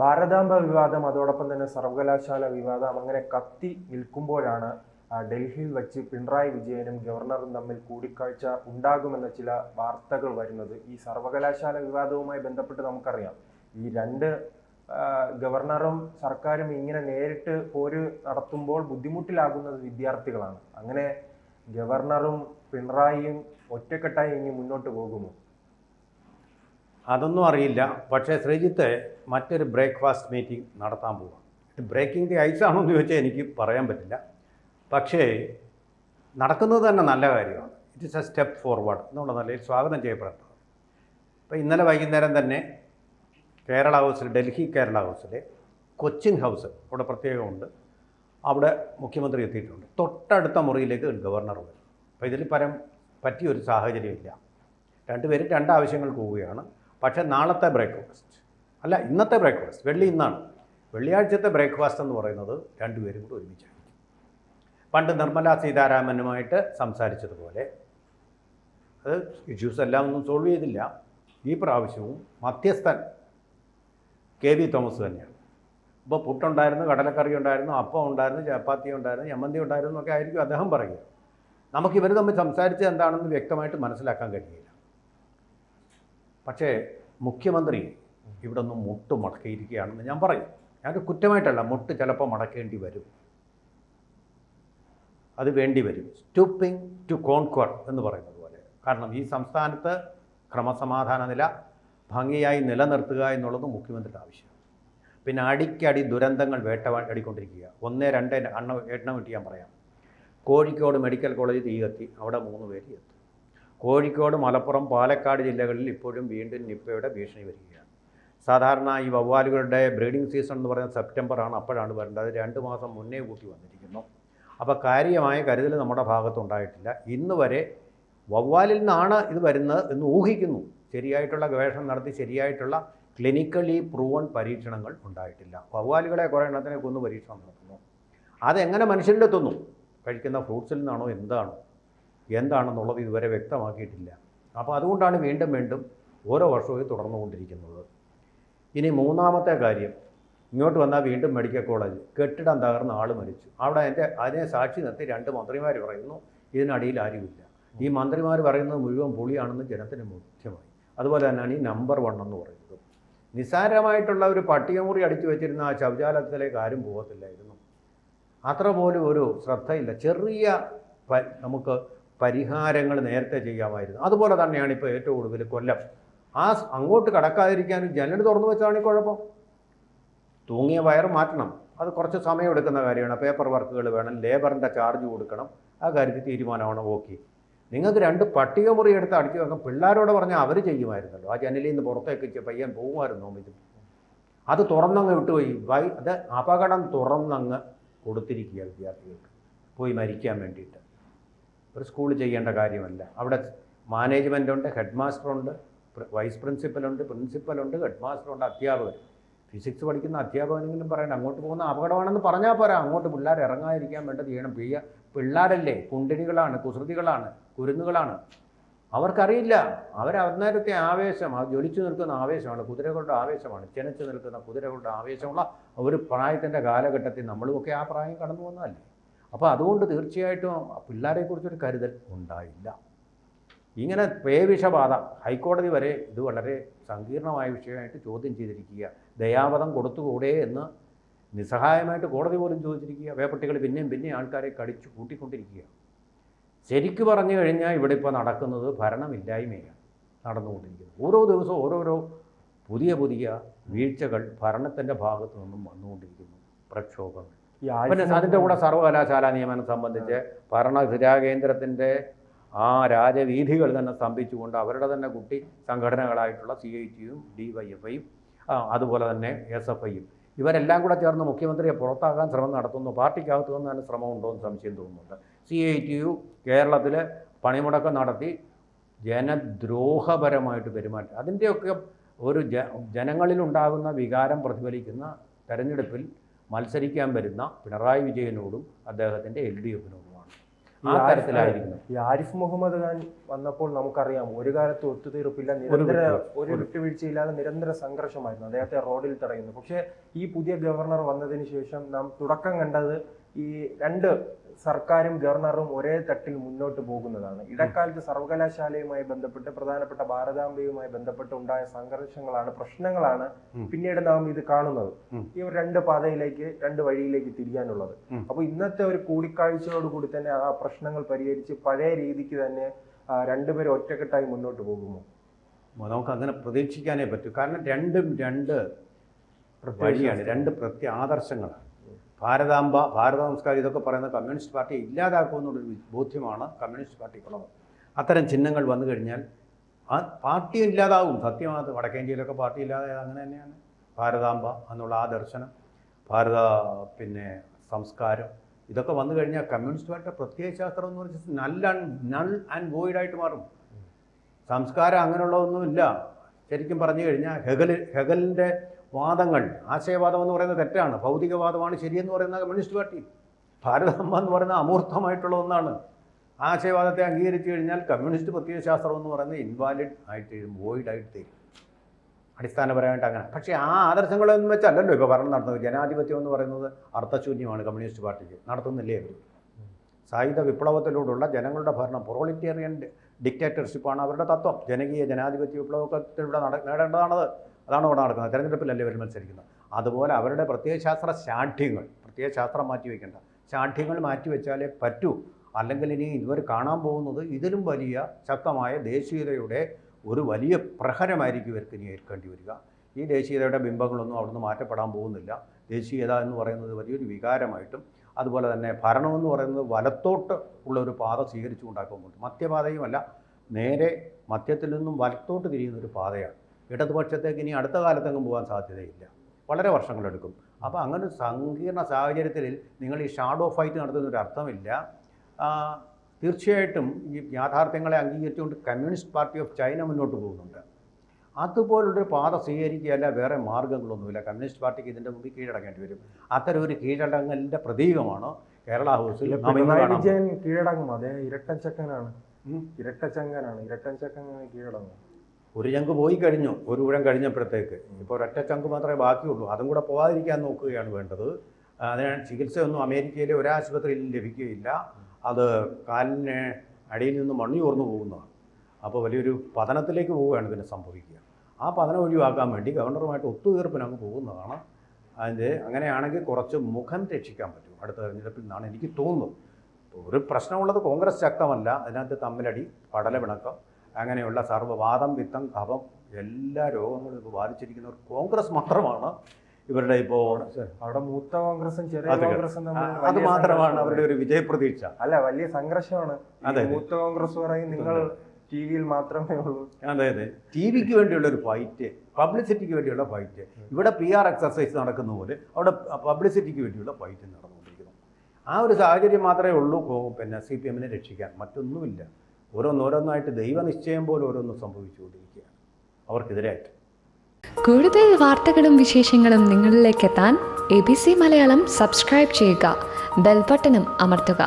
ഭാരതാംബ വിവാദം അതോടൊപ്പം തന്നെ സർവകലാശാല വിവാദം അങ്ങനെ കത്തി നിൽക്കുമ്പോഴാണ് ഡൽഹിയിൽ വെച്ച് പിണറായി വിജയനും ഗവർണറും തമ്മിൽ കൂടിക്കാഴ്ച ഉണ്ടാകുമെന്ന ചില വാർത്തകൾ വരുന്നത്. ഈ സർവകലാശാല വിവാദവുമായി ബന്ധപ്പെട്ട് നമുക്കറിയാം, ഈ രണ്ട് ഗവർണറും സർക്കാരും ഇങ്ങനെ നേരിട്ട് പോര് നടത്തുമ്പോൾ ബുദ്ധിമുട്ടിലാകുന്നത് വിദ്യാർത്ഥികളാണ്. അങ്ങനെ ഗവർണറും പിണറായിയും ഒറ്റക്കെട്ടായി ഇനി മുന്നോട്ട് പോകുമോ? അതൊന്നും അറിയില്ല. പക്ഷേ ശ്രീജിത്ത് മറ്റൊരു ബ്രേക്ക്ഫാസ്റ്റ് മീറ്റിംഗ് നടത്താൻ പോവാം. ബ്രേക്കിംഗ് ദി ഐസ് ആണോ എന്ന് ചോദിച്ചാൽ എനിക്ക് പറയാൻ പറ്റില്ല. പക്ഷേ നടക്കുന്നത് തന്നെ നല്ല കാര്യമാണ്. It is A step forward എന്നുള്ള നിലയിൽ സ്വാഗതം ചെയ്യപ്പെടേണ്ടത്. ഇപ്പോൾ ഇന്നലെ വൈകുന്നേരം തന്നെ കേരള ഹൗസിൽ, ഡൽഹി കേരള ഹൗസിലെ കൊച്ചിൻ ഹൗസ് അവിടെ പ്രത്യേകമുണ്ട്, അവിടെ മുഖ്യമന്ത്രി എത്തിയിട്ടുണ്ട്. തൊട്ടടുത്ത മുറിയിലേക്ക് ഗവർണർ വരും. അപ്പോൾ ഇതിൽ പറ്റിയൊരു സാഹചര്യമില്ല. രണ്ടുപേരും രണ്ടാവശ്യങ്ങൾക്ക് പോവുകയാണ്. പക്ഷേ നാളത്തെ ബ്രേക്ക്ഫാസ്റ്റ് അല്ല, ഇന്നത്തെ ബ്രേക്ക്ഫാസ്റ്റ്, ഇന്നാണ്, വെള്ളിയാഴ്ചത്തെ ബ്രേക്ക്ഫാസ്റ്റ് എന്ന് പറയുന്നത് രണ്ടുപേരും കൂടി ഒരുമിച്ചായിരിക്കും. പണ്ട് നിർമ്മല സീതാരാമനുമായിട്ട് സംസാരിച്ചതുപോലെ അത് ഇഷ്യൂസ് എല്ലാം ഒന്നും സോൾവ് ചെയ്തില്ല. ഈ പ്രാവശ്യവും മധ്യസ്ഥൻ കെ.വി. തോമസ് തന്നെയാണ്. ഇപ്പോൾ പുട്ടുണ്ടായിരുന്നു, കടലക്കറി ഉണ്ടായിരുന്നു, അപ്പം ഉണ്ടായിരുന്നു, ചപ്പാത്തി ഉണ്ടായിരുന്നു, ചമ്മന്തി ഉണ്ടായിരുന്നു എന്നൊക്കെ ആയിരിക്കും അദ്ദേഹം പറയുക. നമുക്കിവർ തമ്മിൽ സംസാരിച്ചത് എന്താണെന്ന് വ്യക്തമായിട്ട് മനസ്സിലാക്കാൻ കഴിയില്ല. പക്ഷേ മുഖ്യമന്ത്രി ഇവിടെ ഒന്ന് മുട്ട് മടക്കിയിരിക്കുകയാണെന്ന് ഞാൻ പറയും. ഞാനൊരു കുറ്റമായിട്ടല്ല, മുട്ട് ചിലപ്പോൾ മടക്കേണ്ടി വരും, അത് വേണ്ടി വരും. സ്റ്റൂപ്പിംഗ് ടു കോൺക്വർ എന്ന് പറയുന്നത് പോലെ. കാരണം ഈ സംസ്ഥാനത്ത് ക്രമസമാധാന നില ഭംഗിയായി നിലനിർത്തുക എന്നുള്ളത് മുഖ്യമന്ത്രിയുടെ ആവശ്യമാണ്. പിന്നെ അടിക്കടി ദുരന്തങ്ങൾ വേട്ടവാടിക്കൊണ്ടിരിക്കുക. 1, 2 എണ്ണം വിട്ട് ഞാൻ പറയാം. കോഴിക്കോട് മെഡിക്കൽ കോളേജ് തീ കത്തി, അവിടെ 3 പേര് എത്തും. കോഴിക്കോട്, മലപ്പുറം, പാലക്കാട് ജില്ലകളിൽ ഇപ്പോഴും വീണ്ടും നിപ്പയുടെ ഭീഷണി വരികയാണ്. സാധാരണ ഈ വവ്വാലുകളുടെ ബ്രീഡിംഗ് സീസൺ എന്ന് പറയുന്നത് സെപ്റ്റംബറാണ്, അപ്പോഴാണ് വരേണ്ടത്. അത് 2 മാസം മുന്നേ കൂട്ടി വന്നിരിക്കുന്നു. അപ്പോൾ കാര്യമായ കരുതൽ നമ്മുടെ ഭാഗത്തുണ്ടായിട്ടില്ല. ഇന്ന് വരെ വവ്വാലിൽ നിന്നാണ് ഇത് വരുന്നത് എന്ന് ഊഹിക്കുന്നു. ശരിയായിട്ടുള്ള ഗവേഷണം നടത്തി ശരിയായിട്ടുള്ള ക്ലിനിക്കലി പ്രൂവൺ പരീക്ഷണങ്ങൾ ഉണ്ടായിട്ടില്ല. വവ്വാലുകളെ കുറേ എണ്ണത്തിനെ കൊന്ന് പരീക്ഷണം നടത്തുന്നു. അതെങ്ങനെ മനുഷ്യരിലെത്തുന്നു? കഴിക്കുന്ന ഫ്രൂട്ട്സിൽ നിന്നാണോ എന്താണെന്നുള്ളത് ഇതുവരെ വ്യക്തമാക്കിയിട്ടില്ല. അപ്പോൾ അതുകൊണ്ടാണ് വീണ്ടും ഓരോ വർഷവും ഇത് തുടർന്നുകൊണ്ടിരിക്കുന്നത്. ഇനി മൂന്നാമത്തെ കാര്യം, ഇങ്ങോട്ട് വന്നാൽ വീണ്ടും മെഡിക്കൽ കോളേജ് കെട്ടിടം തകർന്ന ആൾ മരിച്ചു. അവിടെ അതിനെ സാക്ഷി നിർത്തി 2 മന്ത്രിമാർ പറയുന്നു ഇതിനടിയിൽ ആരുമില്ല. ഈ മന്ത്രിമാർ പറയുന്നത് മുഴുവൻ പൊളിയാണെന്ന് ജനത്തിന് ബോധ്യമായി. അതുപോലെ തന്നെയാണ് ഈ നമ്പർ 1 എന്ന് പറയുന്നത്. നിസ്സാരമായിട്ടുള്ള ഒരു പട്ടികമുറി അടിച്ചു വെച്ചിരുന്ന ആ ശൗചാലയത്തിലേക്ക് ആരും പോകത്തില്ലായിരുന്നു. അത്ര പോലും ഒരു ശ്രദ്ധയില്ല. ചെറിയ നമുക്ക് പരിഹാരങ്ങൾ നേരത്തെ ചെയ്യാമായിരുന്നു. അതുപോലെ തന്നെയാണ് ഇപ്പോൾ ഏറ്റവും കൂടുതൽ കൊല്ലം. അങ്ങോട്ട് കടക്കാതിരിക്കാനും ജനൽ തുറന്നു വെച്ചാണ് ഈ കുഴപ്പം. തൂങ്ങിയ വയർ മാറ്റണം, അത് കുറച്ച് സമയം എടുക്കുന്ന കാര്യമാണ്. പേപ്പർ വർക്കുകൾ വേണം, ലേബറിൻ്റെ ചാർജ് കൊടുക്കണം, ആ കാര്യത്തിൽ തീരുമാനമാണ്. ഓക്കെ, നിങ്ങൾക്ക് 2 പട്ടിക മുറി എടുത്ത് അടിച്ചു വെക്കാം. പിള്ളേരോട് പറഞ്ഞാൽ അവർ ചെയ്യുമായിരുന്നല്ലോ. ആ ജനലിൽ നിന്ന് പുറത്തേക്ക് പയ്യൻ പോകുമായിരുന്നു. ഇത് അത് തുറന്നങ്ങ് വിട്ടുപോയി. അത് അപകടം തുറന്നങ്ങ് കൊടുത്തിരിക്കുക വിദ്യാർത്ഥികൾക്ക് പോയി മരിക്കാൻ വേണ്ടിയിട്ട്. ഒരു സ്കൂൾ ചെയ്യേണ്ട കാര്യമല്ല. അവിടെ മാനേജ്മെൻറ്റുണ്ട്, ഹെഡ് മാസ്റ്ററുണ്ട്, വൈസ് പ്രിൻസിപ്പലുണ്ട്, ഹെഡ് മാസ്റ്ററുണ്ട്, അധ്യാപകർ. ഫിസിക്സ് പഠിക്കുന്ന അധ്യാപകനെങ്കിലും പറയണം, അങ്ങോട്ട് പോകുന്ന അപകടമാണെന്ന് പറഞ്ഞാൽ പോരാ. അങ്ങോട്ട് പിള്ളേർ ഇറങ്ങാതിരിക്കാൻ വേണ്ടത് ചെയ്യണം. പിള്ളേരല്ലേ, കുണ്ടിനികളാണ്, കുസൃതികളാണ്, കുരുന്നുകളാണ്. അവർക്കറിയില്ല. അന്നേരത്തെ ആവേശം, ആ ജ്വലിച്ചു നിൽക്കുന്ന ആവേശമാണ്, കുതിരകളുടെ ആവേശമാണ്, ചെനച്ചു നിൽക്കുന്ന കുതിരകളുടെ ആവേശമുള്ള ഒരു പ്രായത്തിൻ്റെ കാലഘട്ടത്തിൽ നമ്മളുമൊക്കെ ആ പ്രായം കടന്നു വന്നതല്ലേ. അപ്പോൾ അതുകൊണ്ട് തീർച്ചയായിട്ടും പിള്ളേരെക്കുറിച്ചൊരു കരുതൽ ഉണ്ടായില്ല. ഇങ്ങനെ പേവിഷബാധ ഹൈക്കോടതി വരെ ഇത് വളരെ സങ്കീർണമായ വിഷയമായിട്ട് ചോദ്യം ചെയ്തിരിക്കുക. ദയാവധം കൊടുത്തുകൂടെ എന്ന് നിസ്സഹായമായിട്ട് കോടതി പോലും ചോദിച്ചിരിക്കുക. വേപ്പട്ടികൾ പിന്നെയും ആൾക്കാരെ കടിച്ചു കൂട്ടിക്കൊണ്ടിരിക്കുക. ശരിക്കു പറഞ്ഞു കഴിഞ്ഞാൽ ഇവിടെ ഇപ്പോൾ നടക്കുന്നത് ഭരണമില്ലായ്മയാണ് നടന്നുകൊണ്ടിരിക്കുന്നത്. ഓരോ ദിവസവും ഓരോരോ പുതിയ വീഴ്ചകൾ ഭരണത്തിൻ്റെ ഭാഗത്തു നിന്നും വന്നുകൊണ്ടിരിക്കുന്നു, പ്രക്ഷോഭങ്ങൾ. പിന്നെ അതിൻ്റെ കൂടെ സർവകലാശാല നിയമനം സംബന്ധിച്ച് ഭരണഘിരാകേന്ദ്രത്തിൻ്റെ ആ രാജവീഥികൾ തന്നെ സ്തംഭിച്ചുകൊണ്ട് അവരുടെ തന്നെ കുട്ടി സംഘടനകളായിട്ടുള്ള CITയും DYFIയും അതുപോലെ തന്നെ SFIയും ഇവരെല്ലാം കൂടെ ചേർന്ന് മുഖ്യമന്ത്രിയെ പുറത്താക്കാൻ ശ്രമം നടത്തുന്നു. പാർട്ടിക്കകത്ത് നിന്ന് തന്നെ ശ്രമമുണ്ടോ എന്ന് സംശയം തോന്നുന്നുണ്ട്. CITU കേരളത്തിൽ പണിമുടക്കം നടത്തി ജനദ്രോഹപരമായിട്ട് പെരുമാറ്റം. അതിൻ്റെയൊക്കെ ഒരു ജനങ്ങളിലുണ്ടാകുന്ന വികാരം പ്രതിഫലിക്കുന്ന തെരഞ്ഞെടുപ്പിൽ മത്സരിക്കാൻ വരുന്ന പിണറായി വിജയനോടും അദ്ദേഹത്തിൻ്റെ LDFനോടുമാണ്. ആ തരത്തിലായിരിക്കുന്നു. ഈ ആരിഫ് മുഹമ്മദ് ഖാൻ വന്നപ്പോൾ നമുക്കറിയാം ഒരു കാലത്ത് ഒത്തുതീർപ്പില്ല, ഒരു വിട്ടുവീഴ്ചയില്ലാതെ നിരന്തര സംഘർഷമായിരുന്നു, അദ്ദേഹത്തെ റോഡിൽ തടയുന്നു. പക്ഷേ ഈ പുതിയ ഗവർണർ വന്നതിന് ശേഷം നാം തുടക്കം കണ്ടത് ഈ രണ്ട് സർക്കാരും ഗവർണറും ഒരേ തട്ടിൽ മുന്നോട്ട് പോകുന്നതാണ്. ഇടക്കാലത്ത് സർവകലാശാലയുമായി ബന്ധപ്പെട്ട് പ്രധാനപ്പെട്ട ഭാരതാംബയുമായി ബന്ധപ്പെട്ട് ഉണ്ടായ സംഘർഷങ്ങളാണ്, പ്രശ്നങ്ങളാണ് പിന്നീട് നാം ഇത് കാണുന്നത്. ഈ രണ്ട് പാതയിലേക്ക്, രണ്ട് വഴിയിലേക്ക് തിരിയാനുള്ളത്. അപ്പൊ ഇന്നത്തെ ഒരു കൂടിക്കാഴ്ചയോടുകൂടി തന്നെ ആ പ്രശ്നങ്ങൾ പരിഹരിച്ച് പഴയ രീതിക്ക് തന്നെ രണ്ടുപേരും ഒറ്റക്കെട്ടായി മുന്നോട്ട് പോകുമോ? നമുക്ക് അങ്ങനെ പ്രതീക്ഷിക്കാനേ പറ്റൂ. കാരണം രണ്ടും രണ്ട് വഴിയാണ്, രണ്ട് ആദർശങ്ങളാണ്. ഭാരതാംബ, ഭാരത സംസ്കാരം ഇതൊക്കെ പറയുന്ന കമ്മ്യൂണിസ്റ്റ് പാർട്ടിയെ ഇല്ലാതാക്കുമെന്നുള്ളൊരു ബോധ്യമാണ് കമ്മ്യൂണിസ്റ്റ് പാർട്ടിക്കുള്ളത്. അത്തരം ചിഹ്നങ്ങൾ വന്നു കഴിഞ്ഞാൽ ആ പാർട്ടിയും ഇല്ലാതാവും. സത്യമാണ്. വടക്കേ ഇന്ത്യയിലൊക്കെ പാർട്ടി ഇല്ലാതായത് അങ്ങനെ തന്നെയാണ്. ഭാരതാംബ എന്നുള്ള ആ ദർശനം, സംസ്കാരം ഇതൊക്കെ വന്നു കഴിഞ്ഞാൽ കമ്മ്യൂണിസ്റ്റ് പാർട്ടിയുടെ പ്രത്യയശാസ്ത്രം എന്ന് പറഞ്ഞാൽ നൾ ആൻഡ് വോയിഡായിട്ട് മാറും. സംസ്കാരം അങ്ങനെയുള്ളതൊന്നുമില്ല. ശരിക്കും പറഞ്ഞു കഴിഞ്ഞാൽ ഹെഗലിൻ്റെ വാദങ്ങൾ, ആശയവാദം എന്ന് പറയുന്നത് തെറ്റാണ്, ഭൗതികവാദമാണ് ശരിയെന്ന് പറയുന്ന കമ്മ്യൂണിസ്റ്റ് പാർട്ടി. ഭാരതാംബ എന്ന് പറയുന്നത് അമൂർത്തമായിട്ടുള്ള ഒന്നാണ്. ആശയവാദത്തെ അംഗീകരിച്ചു കഴിഞ്ഞാൽ കമ്മ്യൂണിസ്റ്റ് പ്രത്യയശാസ്ത്രം എന്ന് പറയുന്നത് ഇൻവാലിഡ് ആയിട്ട് വോയിഡായിട്ട് തീരും, അടിസ്ഥാനപരമായിട്ട് അങ്ങനെ. പക്ഷേ ആ ആദർശങ്ങളെന്ന് വെച്ചല്ലല്ലോ ഇപ്പോൾ ഭരണം നടത്തുന്നത്. ജനാധിപത്യം എന്ന് പറയുന്നത് അർത്ഥശൂന്യമാണ് കമ്മ്യൂണിസ്റ്റ് പാർട്ടിക്ക്. നടത്തുന്നില്ലേ അവർ? സായുധ വിപ്ലവത്തിലൂടെയുള്ള ജനങ്ങളുടെ ഭരണം, പ്രൊളറ്റേറിയൻ ഡിക്റ്റേറ്റർഷിപ്പാണ് അവരുടെ തത്വം. ജനകീയ ജനാധിപത്യ വിപ്ലവത്തിലൂടെ നേടേണ്ടതാണത്. അതാണ് ഇവിടെ നടക്കുന്നത്. തെരഞ്ഞെടുപ്പിലല്ലേ അവർ മത്സരിക്കുന്നത്. അതുപോലെ അവരുടെ പ്രത്യയശാസ്ത്രം മാറ്റിവെക്കേണ്ട, ശാഠ്യങ്ങൾ മാറ്റിവെച്ചാലേ പറ്റൂ. അല്ലെങ്കിൽ ഇനി ഇവർ കാണാൻ പോകുന്നത് ഇതിലും വലിയ ശക്തമായ ദേശീയതയുടെ ഒരു വലിയ പ്രഹരമായിരിക്കും ഇവർക്ക് ഇനി ഏൽക്കേണ്ടി വരിക. ഈ ദേശീയതയുടെ ബിംബങ്ങളൊന്നും അവിടുന്ന് മാറ്റപ്പെടാൻ പോകുന്നില്ല. ദേശീയത എന്ന് പറയുന്നത് വലിയൊരു വികാരമായിട്ടും, അതുപോലെ തന്നെ ഭരണമെന്ന് പറയുന്നത് വലത്തോട്ട് ഉള്ള ഒരു പാത സ്വീകരിച്ചു കൊണ്ടാക്കുന്നുണ്ട്. മധ്യപാതയുമല്ല, നേരെ മധ്യത്തിൽ നിന്നും വലത്തോട്ട് തിരിയുന്നൊരു പാതയാണ്. ഇടതുപക്ഷത്തേക്ക് ഇനി അടുത്ത കാലത്തെങ്ങും പോകാൻ സാധ്യതയില്ല, വളരെ വർഷങ്ങളെടുക്കും. അപ്പോൾ അങ്ങനെ ഒരു സങ്കീർണ സാഹചര്യത്തിൽ നിങ്ങൾ ഈ ഷാഡോ ഫൈറ്റ് നടത്തുന്നൊരു അർത്ഥമില്ല. തീർച്ചയായിട്ടും ഈ യാഥാർത്ഥ്യങ്ങളെ അംഗീകരിച്ചുകൊണ്ട് കമ്മ്യൂണിസ്റ്റ് പാർട്ടി ഓഫ് ചൈന മുന്നോട്ട് പോകുന്നുണ്ട്. അതുപോലുള്ളൊരു പാത സ്വീകരിക്കുകയല്ല, വേറെ മാർഗ്ഗങ്ങളൊന്നുമില്ല. കമ്മ്യൂണിസ്റ്റ് പാർട്ടിക്ക് ഇതിൻ്റെ മുമ്പിൽ കീഴടങ്ങേണ്ടി വരും. അത്തരം ഒരു കീഴടങ്ങലിൻ്റെ പ്രതീകമാണ് കേരള ഹൗസിൽ വിജയൻ കീഴടങ്ങും. അദ്ദേഹം ഇരട്ടച്ചക്കനാണ്, ഇരട്ടച്ചക്കനാണ് കീഴടങ്ങും. ഒരു ചങ്ക് പോയി കഴിഞ്ഞു, ഒരു ഊഴം കഴിഞ്ഞപ്പോഴത്തേക്ക് ഇപ്പോൾ ഒരൊറ്റ ചങ്ക് മാത്രമേ ബാക്കിയുള്ളൂ. അതും കൂടെ പോകാതിരിക്കാൻ നോക്കുകയാണ് വേണ്ടത്. അതിന് ചികിത്സയൊന്നും അമേരിക്കയിലെ ഒരാശുപത്രിയിലും ലഭിക്കുകയില്ല. അത് കാലിന് അടിയിൽ നിന്ന് മണ്ണ് ചോർന്നു പോകുന്നതാണ്. അപ്പോൾ വലിയൊരു പതനത്തിലേക്ക് പോവുകയാണ് പിന്നെ സംഭവിക്കുക. ആ പതനം ഒഴിവാക്കാൻ വേണ്ടി ഗവർണറുമായിട്ട് ഒത്തുതീർപ്പിന് അങ്ങ് പോകുന്നതാണ്. അങ്ങനെയാണെങ്കിൽ കുറച്ച് മുഖം രക്ഷിക്കാൻ പറ്റും അടുത്ത തെരഞ്ഞെടുപ്പിൽ എന്നാണ് എനിക്ക് തോന്നുന്നത്. ഒരു പ്രശ്നമുള്ളത് കോൺഗ്രസ് ശക്തമല്ല, അതിനകത്ത് തമ്മിലടി, പടലപിണക്കം, അങ്ങനെയുള്ള സർവ്വവാദം, വിത്തം, കഫം എല്ലാ രോഗങ്ങളും ഇപ്പോൾ ബാധിച്ചിരിക്കുന്നവർ കോൺഗ്രസ് മാത്രമാണ്. ഇവരുടെ ഇപ്പോൾ അവിടെ മൂത്ത കോൺഗ്രസും ചെറിയ കോൺഗ്രസും അത് മാത്രമാണ് അവരുടെ ഒരു വിജയപ്രതീക്ഷ. അല്ല, വലിയ സംഘർഷമാണ്. മൂത്ത കോൺഗ്രസ് പറയും നിങ്ങൾ ടി-വിയിൽ മാത്രമേ ഉള്ളൂ. അതെ, ടി വിക്ക് വേണ്ടിയുള്ളൊരു ഫൈറ്റ്, പബ്ലിസിറ്റിക്ക് വേണ്ടിയുള്ള ഫൈറ്റ്. ഇവിടെ PR എക്സർസൈസ് നടക്കുന്ന പോലെ അവിടെ പബ്ലിസിറ്റിക്ക് വേണ്ടിയുള്ള ഫൈറ്റ് നടന്നുകൊണ്ടിരിക്കുന്നു. ആ ഒരു സാഹചര്യം മാത്രമേ ഉള്ളൂ CPM-നെ രക്ഷിക്കാൻ, മറ്റൊന്നുമില്ല. ഓരോന്നോരോന്നായിട്ട് ദൈവനിശ്ചയം പോലെ ഓരോന്നും സംഭവിച്ചുകൊണ്ടിരിക്കുകയാണ് അവർക്കെതിരായിട്ട്. കൂടുതൽ വാർത്തകളും വിശേഷങ്ങളും നിങ്ങളിലേക്ക് എത്താൻ ABC മലയാളം സബ്സ്ക്രൈബ് ചെയ്യുക, ബെൽ ബട്ടണും അമർത്തുക.